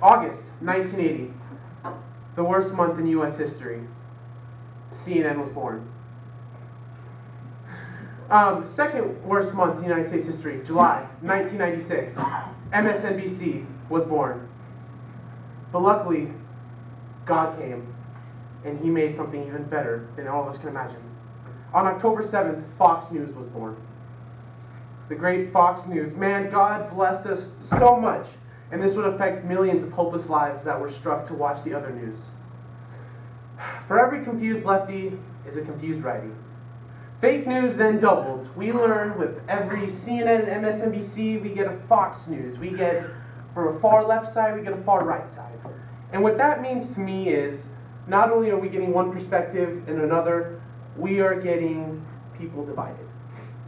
August 1980, the worst month in U.S. history. CNN was born. Second worst month in United States history, July 1996, MSNBC was born. But luckily, God came, and He made something even better than all of us can imagine. On October 7th, Fox News was born. The great Fox News. Man, God blessed us so much, and this would affect millions of hopeless lives that were struck to watch the other news. For every confused lefty is a confused righty. Fake news then doubled. We learn with every CNN and MSNBC, we get a Fox News. We get, for a far left side, we get a far right side. And what that means to me is, not only are we getting one perspective and another, we are getting people divided.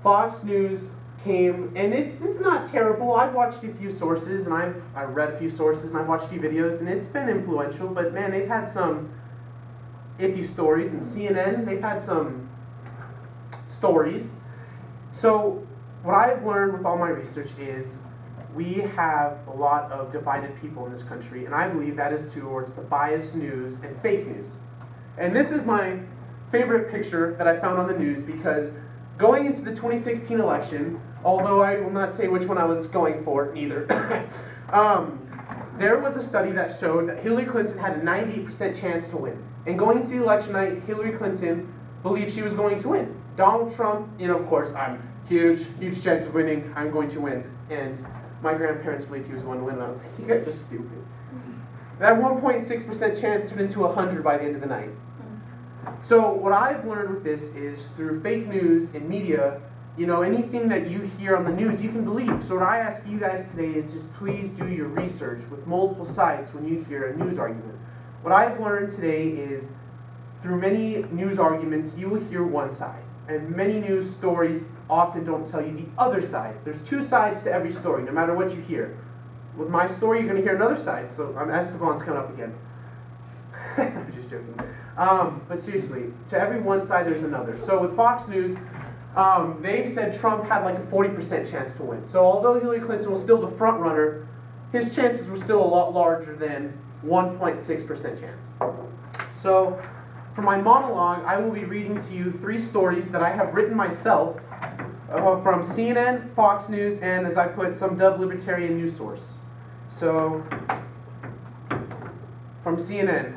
Fox News came, and it's not terrible. I've watched a few sources, and I've read a few sources, and I've watched a few videos, and it's been influential, but man, they've had some iffy stories, and CNN, they've had some stories. So what I've learned with all my research is we have a lot of divided people in this country, and I believe that is towards the biased news and fake news. And this is my favorite picture that I found on the news, because going into the 2016 election, although I will not say which one I was going for, neither, there was a study that showed that Hillary Clinton had a 98% chance to win. And going into the election night, Hillary Clinton believed she was going to win. Donald Trump, of course, I'm huge chance of winning, I'm going to win. And my grandparents believed he was going to win, and I was like, you guys are stupid. That 1.6% chance turned into 100 by the end of the night. So what I've learned with this is through fake news and media, anything that you hear on the news, you can believe. So what I ask you guys today is just please do your research with multiple sides when you hear a news argument. What I've learned today is through many news arguments, you will hear one side. And many news stories often don't tell you the other side. There's two sides to every story, no matter what you hear. With my story, you're going to hear another side. So Esteban's coming up again. I'm just joking. But seriously, to every one side, there's another. So with Fox News, they said Trump had like a 40% chance to win. So although Hillary Clinton was still the front runner, his chances were still a lot larger than 1.6% chance. So for my monologue, I will be reading to you 3 stories that I have written myself from CNN, Fox News, and as I put, some dubbed libertarian news source. So, from CNN.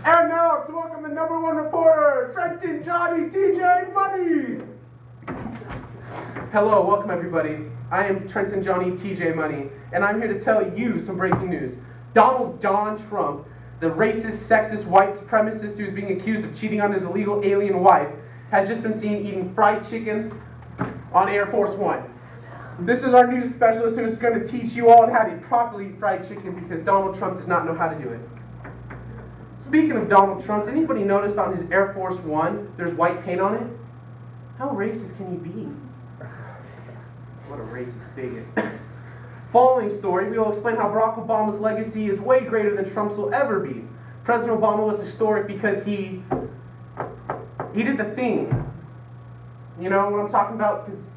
And now to welcome the #1 reporter, Trenton Johnny TJ Money! Hello, welcome everybody. I am Trenton Johnny TJ Money, and I'm here to tell you some breaking news. Donald John Trump, the racist, sexist, white supremacist who is being accused of cheating on his illegal alien wife, has just been seen eating fried chicken on Air Force One. This is our news specialist who is going to teach you all how to properly eat fried chicken, because Donald Trump does not know how to do it. Speaking of Donald Trump, did anybody notice on his Air Force One there's white paint on it? How racist can he be? What a racist bigot. Following story, we will explain how Barack Obama's legacy is way greater than Trump's will ever be. President Obama was historic because he did the thing. You know what I'm talking about? Because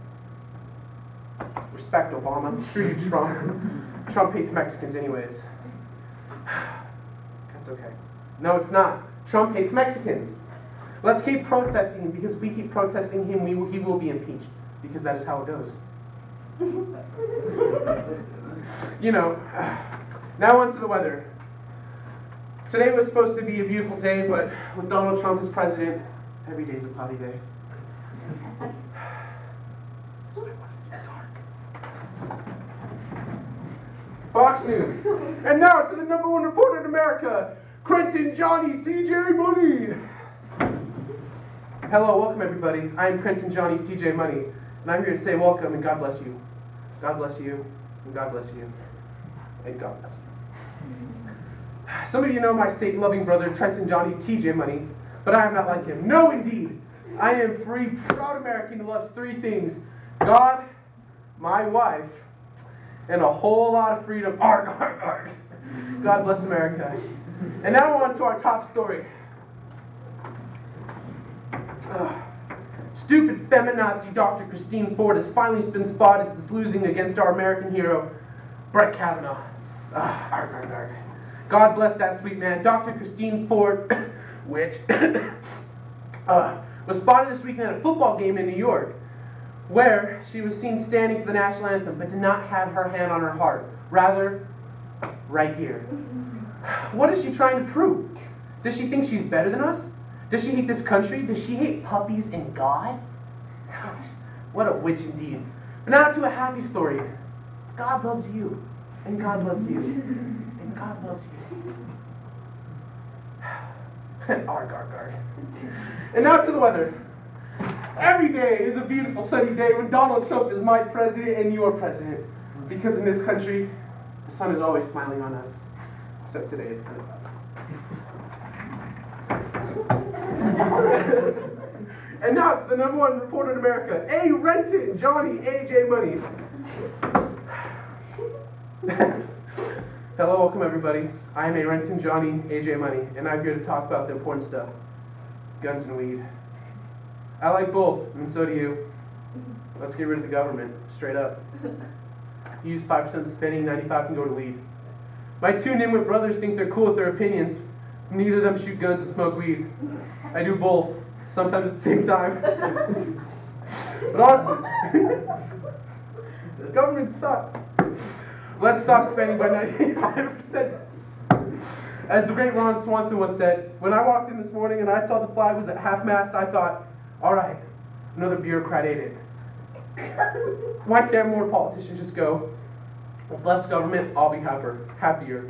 respect Obama. Screw you, Trump. Trump hates Mexicans anyways. That's okay. No, it's not. Trump hates Mexicans. Let's keep protesting him, because if we keep protesting him, he will be impeached. Because that is how it goes. Now on to the weather. Today was supposed to be a beautiful day, but with Donald Trump as president, every day's a cloudy day. So I want it to be dark. Fox News. And now to the #1 reporter in America, Trenton Johnny CJ Money. Hello, welcome everybody. I am Trenton Johnny CJ Money, and I'm here to say welcome and God bless you. God bless you, and God bless you, and God bless you. Some of you know my Satan-loving brother, Trenton Johnny TJ Money, but I am not like him. No, indeed. I am free, proud American who loves 3 things: God, my wife, and a whole lot of freedom. Arg, arg, arg. God bless America. And now on to our top story. Stupid feminazi Dr. Christine Ford has finally been spotted since losing against our American hero, Brett Kavanaugh. Arg, arg, arg. God bless that sweet man. Dr. Christine Ford, which was spotted this weekend at a football game in New York, where she was seen standing for the national anthem, but did not have her hand on her heart. Rather, right here. What is she trying to prove? Does she think she's better than us? Does she hate this country? Does she hate puppies and God? Gosh, what a witch indeed. But now to a happy story. God loves you, and God loves you, and God loves you. Arg, arg, arg. And now to the weather. Every day is a beautiful sunny day when Donald Trump is my president and your president. Because in this country, the sun is always smiling on us. Except today it's kind of bad. And now to the #1 reporter in America, A. Renton, Johnny, AJ Money. Hello, welcome everybody. I am A. Renton, Johnny, AJ Money, and I'm here to talk about the important stuff. Guns and weed. I like both, and so do you. Let's get rid of the government, straight up. Use 5% of the spending, 95% can go to weed. My two Nimwit brothers think they're cool with their opinions. Neither of them shoot guns and smoke weed. I do both, sometimes at the same time. But honestly, the government sucks. Let's stop spending by 95%. As the great Ron Swanson once said, when I walked in this morning and I saw the flag was at half-mast, I thought, all right, another bureaucrat ate it. Why can't more politicians just go, with less government, I'll be happier.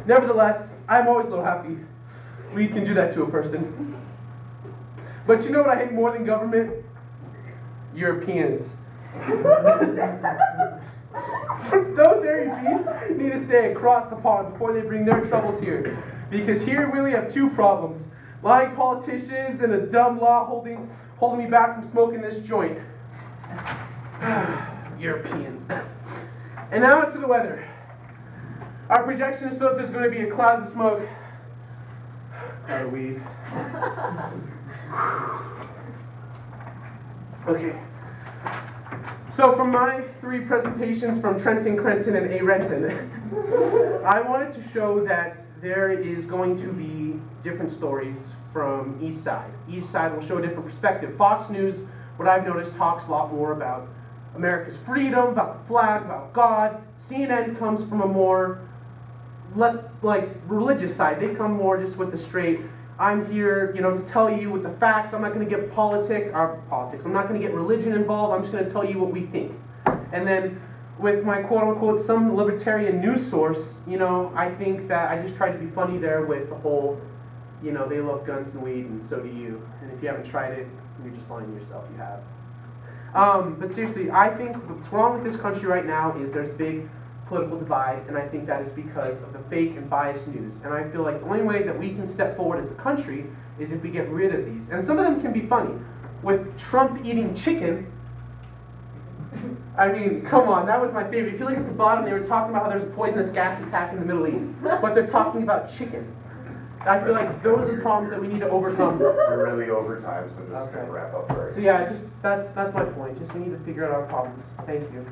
Nevertheless, I'm always a little happy. Weed can do that to a person. But you know what I hate more than government? Europeans. Those hairy beasts need to stay across the pond before they bring their troubles here. Because here we only have two problems. Lying politicians and a dumb law holding me back from smoking this joint. Europeans. And now to the weather. Our projection is so that there's going to be a cloud of smoke. Cloud of weed. Okay. So from my 3 presentations from Trenton, Crenton, and A. Renton, I wanted to show that there is going to be different stories from each side. Each side will show a different perspective. Fox News, what I've noticed, talks a lot more about America's freedom, about the flag, about God. CNN comes from a less like religious side. They come more just with the straight, I'm here, to tell you with the facts. I'm not going to get politics. I'm not going to get religion involved. I'm just going to tell you what we think. And then with my quote-unquote some libertarian news source, I think that I just tried to be funny there with the whole, they love guns and weed and so do you. And if you haven't tried it, you're just lying to yourself. You have. But seriously, I think what's wrong with this country right now is there's big political divide, and I think that is because of the fake and biased news. And I feel like the only way that we can step forward as a country is if we get rid of these. And some of them can be funny. With Trump eating chicken, I mean, come on, that was my favorite. If you look at the bottom, they were talking about how there's a poisonous gas attack in the Middle East, but they're talking about chicken. I feel like those are the problems that we need to overcome. We're really over time, so just gonna wrap up first. So yeah, that's my point. Just we need to figure out our problems. Thank you.